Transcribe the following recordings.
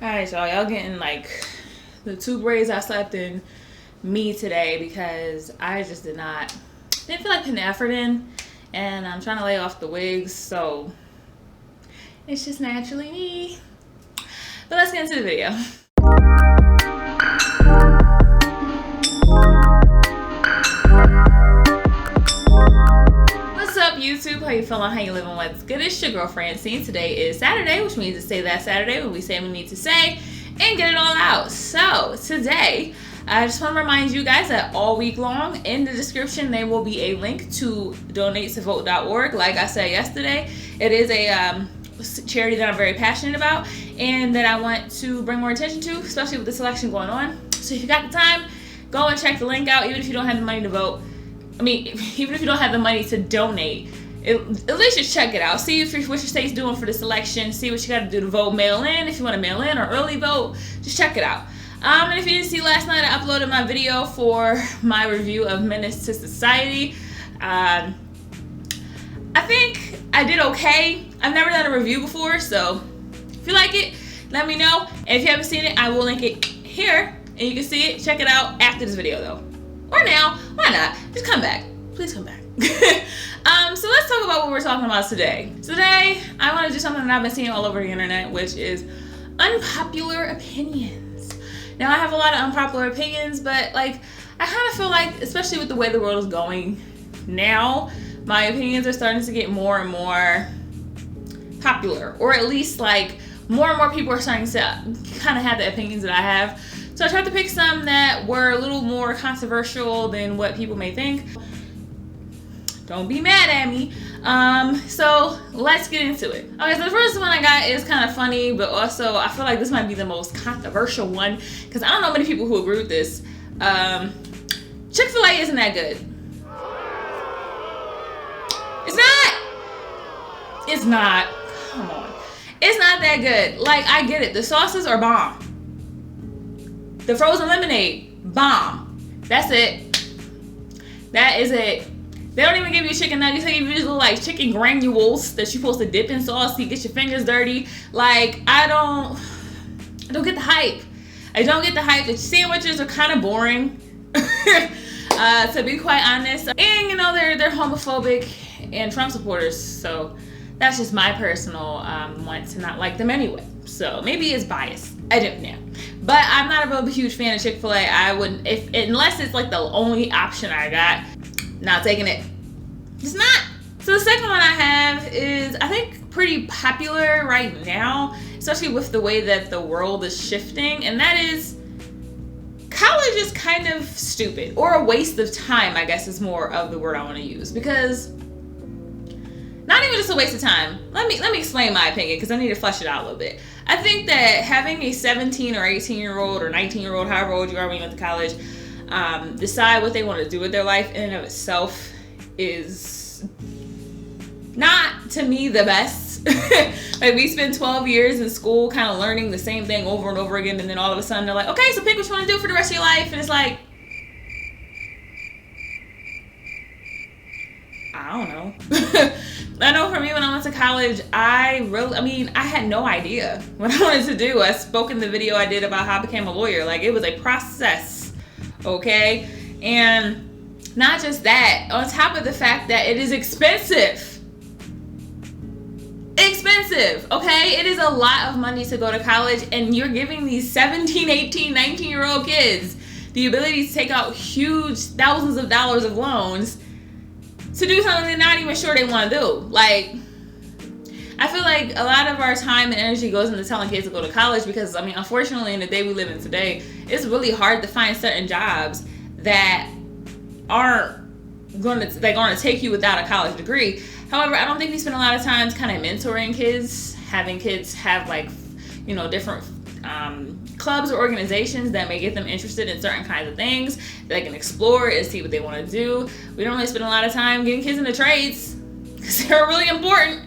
Alright, y'all getting like the 2 braids I slept in me today because I just didn't feel like putting the effort in, and I'm trying to lay off the wigs, so it's just naturally me. But let's get into the video. What's up, YouTube? How you feeling? How you living? What's good? It's your girl Francine. Today is Saturday, which means to say that Saturday when we say what we need to say and get it all out. So today, I just want to remind you guys that all week long in the description there will be a link to donatetovote.org. Like I said yesterday, it is a charity that I'm very passionate about and that I want to bring more attention to, especially with this election going on. So if you got the time, go and check the link out, even if you don't have the money to vote. I mean, even if you don't have the money to donate, at least just check it out. See what your state's doing for this election. See what you got to do to vote. Mail in if you want to mail in or early vote. Just check it out. And if you didn't see last night, I uploaded my video for my review of Menace to Society. I think I did okay. I've never done a review before, so if you like it, let me know. And if you haven't seen it, I will link it here, and you can see it. Check it out after this video, though. Or now. Why not? Just come back. Please come back. So let's talk about what we're talking about today. Today, I want to do something that I've been seeing all over the internet, which is unpopular opinions. Now, I have a lot of unpopular opinions, but like, I kind of feel like, especially with the way the world is going now, my opinions are starting to get more and more popular, or at least like more and more people are starting to kind of have the opinions that I have. So I tried to pick some that were a little more controversial than what people may think. Don't be mad at me. So let's get into it. Okay, so the first one I got is kind of funny, but also I feel like this might be the most controversial one because I don't know many people who agree with this. Chick-Fila isn't that good. It's not. Come on. It's not that good. Like, I get it. The sauces are bomb. The frozen lemonade, bomb. That's it. That is it. They don't even give you chicken nuggets. They give you these little like chicken granules that you're supposed to dip in sauce so you get your fingers dirty. Like, I don't get the hype. I don't get the hype. The sandwiches are kind of boring, to be quite honest. And you know they're homophobic and Trump supporters, so that's just my personal want to not like them anyway. So maybe it's biased. I don't know. But I'm not a huge fan of Chick-fil-A. I wouldn't, unless it's like the only option I got, not taking it. It's not. So the second one I have is, I think, pretty popular right now, especially with the way that the world is shifting, and that is college is kind of stupid, or a waste of time, I guess is more of the word I want to use, because not even just a waste of time. Let me explain my opinion because I need to flesh it out a little bit. I think that having a 17 or 18-year-old or 19-year-old, however old you are when you went to college, decide what they want to do with their life in and of itself is not, to me, the best. Like, we spend 12 years in school kind of learning the same thing over and over again, and then all of a sudden they're like, okay, so pick what you want to do for the rest of your life, and it's like, I don't know. I know for me, when I went to college, I had no idea what I wanted to do. I spoke in the video I did about how I became a lawyer. Like, it was a process, okay? And not just that, on top of the fact that it is expensive. Expensive, okay? It is a lot of money to go to college, and you're giving these 17, 18, 19-year-old kids the ability to take out huge thousands of dollars of loans to do something they're not even sure they want to do. Like, I feel like a lot of our time and energy goes into telling kids to go to college because, I mean, unfortunately, in the day we live in today, it's really hard to find certain jobs that aren't going to take you without a college degree. However, I don't think we spend a lot of time kind of mentoring kids, having kids have, like, you know, different clubs or organizations that may get them interested in certain kinds of things that they can explore and see what they want to do. We don't really spend a lot of time getting kids into trades because they're really important.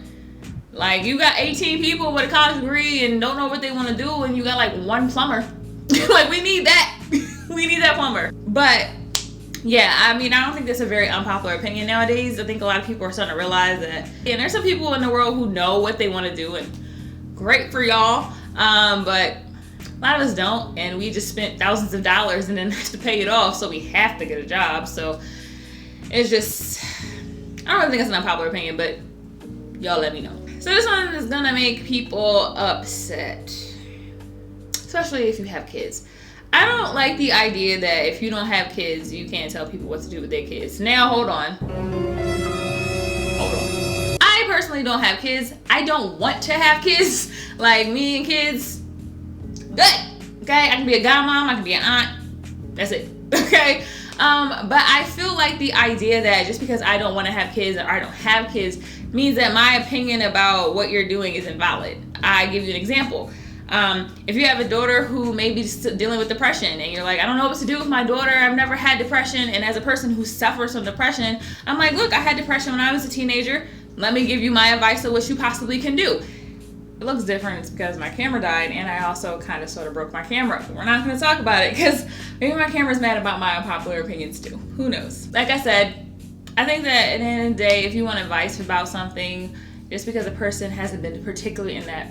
Like, you got 18 people with a college degree and don't know what they want to do, and you got like one plumber. Like, we need that. We need that plumber. But yeah, I mean, I don't think that's a very unpopular opinion nowadays. I think a lot of people are starting to realize that, and there's some people in the world who know what they want to do, and great for y'all. But A lot of us don't, and we just spent thousands of dollars and then have to pay it off, so we have to get a job. So it's just, I don't really think it's an unpopular opinion, but y'all let me know. So this one is gonna make people upset, especially if you have kids. I don't like the idea that if you don't have kids, you can't tell people what to do with their kids. Now, hold on. I personally don't have kids. I don't want to have kids. Like, me and kids, good. Okay, I can be a godmom, I can be an aunt. That's it. Okay. But I feel like the idea that just because I don't want to have kids or I don't have kids means that my opinion about what you're doing is invalid. I give you an example. If you have a daughter who may be dealing with depression and you're like, I don't know what to do with my daughter, I've never had depression, and as a person who suffers from depression, I'm like, look, I had depression when I was a teenager. Let me give you my advice of what you possibly can do. It looks different. It's because my camera died, and I also kind of sort of broke my camera. We're not going to talk about it because maybe my camera's mad about my unpopular opinions too. Who knows? Like I said, I think that at the end of the day, if you want advice about something, just because a person hasn't been particularly in that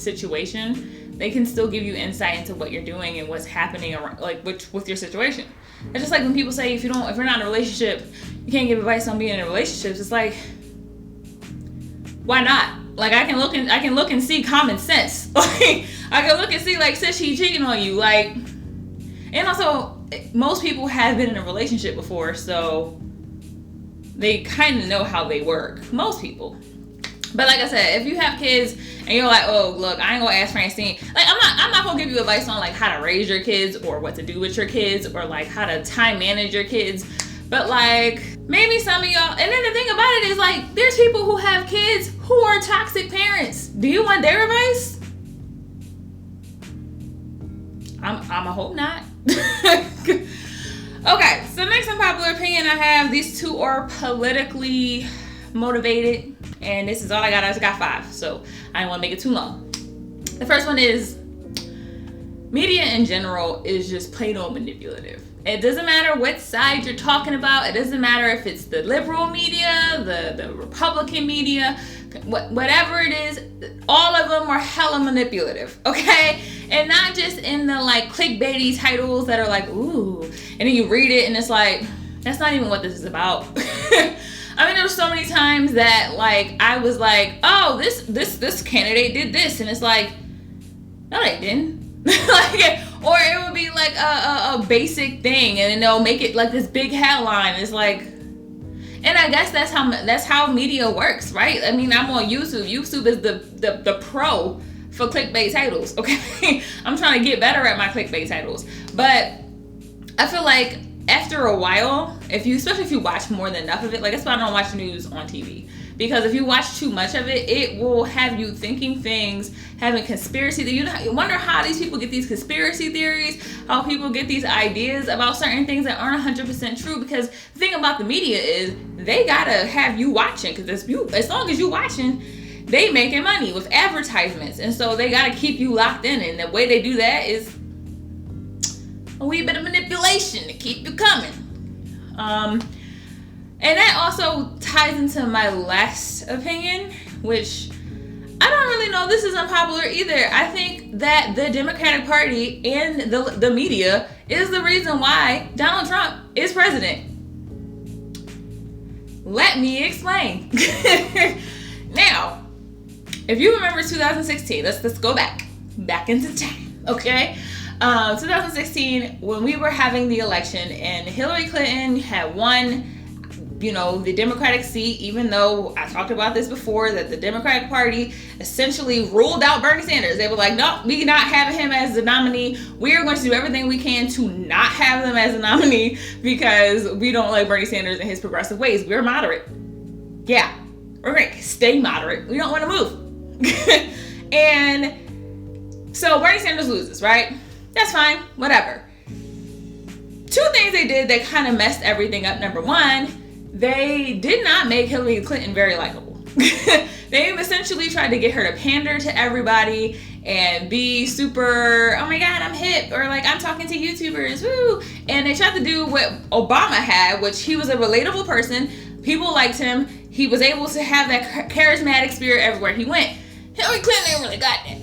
situation, they can still give you insight into what you're doing and what's happening around, like with your situation. It's just like when people say if you're not in a relationship, you can't give advice on being in relationships. It's like, why not? Like, I can look and see common sense. Like, I can look and see, like, sis, she cheating on you. Like, and also, most people have been in a relationship before, so they kind of know how they work. Most people. But like I said, if you have kids and you're like, oh, look, I ain't gonna ask Francine. Like, I'm not gonna give you advice on, like, how to raise your kids or what to do with your kids or, like, how to time manage your kids. But, like, maybe some of y'all, and then the thing about it is, like, there's people who have kids who are toxic parents. Do you want their advice? I'ma hope not. Okay, so next unpopular opinion I have, these two are politically motivated, and this is all I got. I just got 5, so I don't want to make it too long. The first one is, media in general is just plain old manipulative. It doesn't matter what side you're talking about. It doesn't matter if it's the liberal media, the Republican media, whatever it is, all of them are hella manipulative, okay? And not just in the, like, clickbaity titles that are like, ooh, and then you read it and it's like, that's not even what this is about. I mean, there were so many times that, like, I was like, oh, this candidate did this, and it's like, no, they didn't. Like, or it would be like a basic thing, and then they'll make it like this big headline. It's like, and I guess that's how media works, right? I mean, I'm on YouTube. YouTube is the pro for clickbait titles. Okay, I'm trying to get better at my clickbait titles, but I feel like after a while, especially if you watch more than enough of it, like, that's why I don't watch news on TV. Because if you watch too much of it, it will have you thinking things, having conspiracy. You wonder how these people get these conspiracy theories, how people get these ideas about certain things that aren't 100% true. Because the thing about the media is they gotta have you watching. Because as long as you watching, they making money with advertisements, and so they gotta keep you locked in. And the way they do that is a wee bit of manipulation to keep you coming. And that also ties into my last opinion, which I don't really know this is unpopular either. I think that the Democratic Party and the media is the reason why Donald Trump is president. Let me explain. Now, if you remember 2016, let's go back into time, okay? 2016, when we were having the election and Hillary Clinton had won, the Democratic seat, even though I talked about this before, that the Democratic Party essentially ruled out Bernie Sanders. They were like, no, we not having him as the nominee. We are going to do everything we can to not have them as a nominee because we don't like Bernie Sanders and his progressive ways. We're moderate. Yeah, we're going to stay moderate. We don't want to move. And so Bernie Sanders loses, right? That's fine, whatever. 2 things they did that kind of messed everything up. Number one, they did not make Hillary Clinton very likable. They essentially tried to get her to pander to everybody and be super, oh my God, I'm hip, or like, I'm talking to YouTubers, woo. And they tried to do what Obama had, which he was a relatable person. People liked him. He was able to have that charismatic spirit everywhere he went. Hillary Clinton ain't really got that.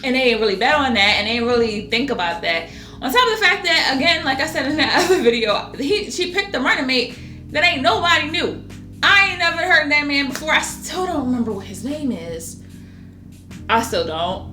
And they didn't really bet on that, and they didn't really think about that. On top of the fact that, again, like I said in that other video, she picked a running mate that ain't nobody knew. I ain't never heard of that man before. I still don't remember what his name is. I still don't.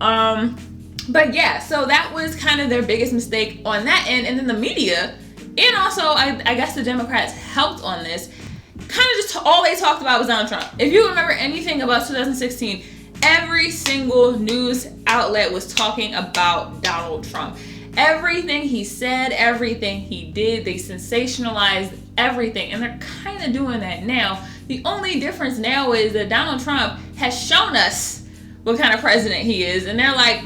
But yeah, so that was kind of their biggest mistake on that end. And then the media, and also I guess the Democrats helped on this, kind of just all they talked about was Donald Trump. If you remember anything about 2016, every single news outlet was talking about Donald Trump. Everything he said, everything he did, they sensationalized everything. And they're kind of doing that now. The only difference now is that Donald Trump has shown us what kind of president he is. And they're like,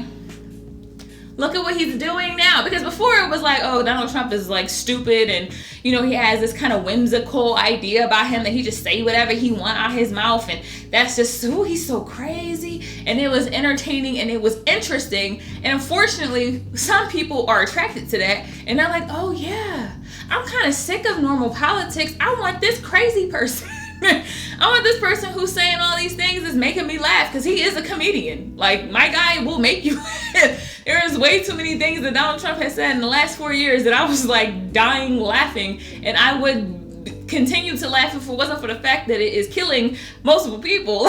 look at what he's doing now. Because before it was like, oh, Donald Trump is like stupid, and you know, he has this kind of whimsical idea about him that he just say whatever he want out his mouth, and that's just, oh, he's so crazy. And it was entertaining and it was interesting. And unfortunately, some people are attracted to that, and they're like, oh yeah, I'm kind of sick of normal politics. I want this crazy person. I want this person who's saying all these things is making me laugh, because he is a comedian. Like, my guy will make you laugh. There's way too many things that Donald Trump has said in the last 4 years that I was like dying laughing, and I would continue to laugh if it wasn't for the fact that it is killing multiple people.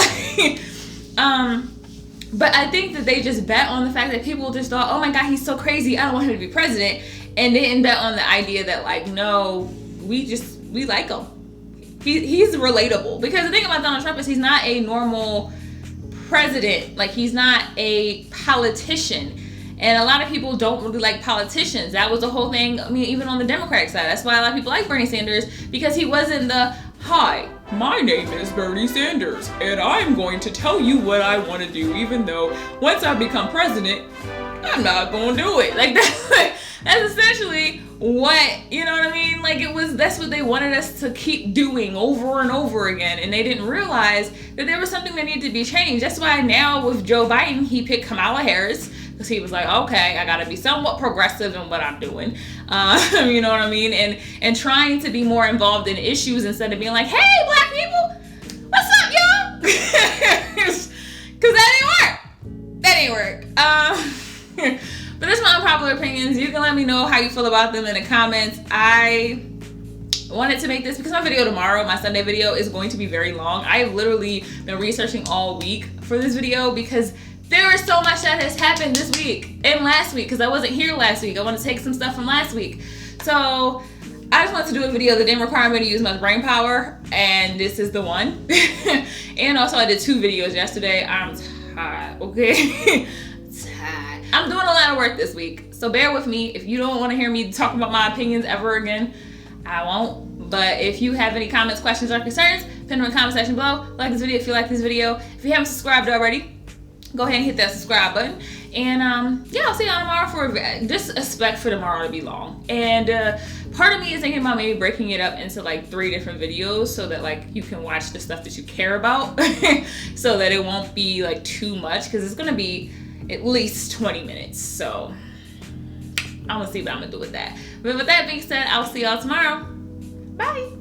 But I think that they just bet on the fact that people just thought, oh my God, he's so crazy, I don't want him to be president, and didn't bet on the idea that, like, no, we like him. He's relatable. Because the thing about Donald Trump is he's not a normal president. Like, he's not a politician. And a lot of people don't really like politicians. That was the whole thing, I mean, even on the Democratic side. That's why a lot of people like Bernie Sanders, because he wasn't the, hi, my name is Bernie Sanders, and I'm going to tell you what I want to do, even though once I become president, I'm not going to do it. Like, that's essentially what, you know what I mean? Like, that's what they wanted us to keep doing over and over again. And they didn't realize that there was something that needed to be changed. That's why now with Joe Biden, he picked Kamala Harris, because he was like, okay, I gotta be somewhat progressive in what I'm doing. You know what I mean? And trying to be more involved in issues instead of being like, hey, black people, what's up, y'all? Because that ain't work. But that's my unpopular opinions. You can let me know how you feel about them in the comments. I wanted to make this because my video tomorrow, my Sunday video, is going to be very long. I have literally been researching all week for this video because there is so much that has happened this week and last week, because I wasn't here last week. I want to take some stuff from last week. So I just wanted to do a video that didn't require me to use much brain power, and this is the one. And also I did 2 videos yesterday. I'm tired, okay? Tired. I'm doing a lot of work this week, so bear with me. If you don't want to hear me talk about my opinions ever again, I won't. But if you have any comments, questions, or concerns, put them in the comment section below. Like this video if you like this video. If you haven't subscribed already, go ahead and hit that subscribe button. And yeah, I'll see y'all tomorrow for just expect for tomorrow to be long. And part of me is thinking about maybe breaking it up into like 3 different videos so that like you can watch the stuff that you care about, so that it won't be like too much, because it's gonna be at least 20 minutes. So I'm gonna see what I'm gonna do with that. But with that being said, I'll see y'all tomorrow. Bye.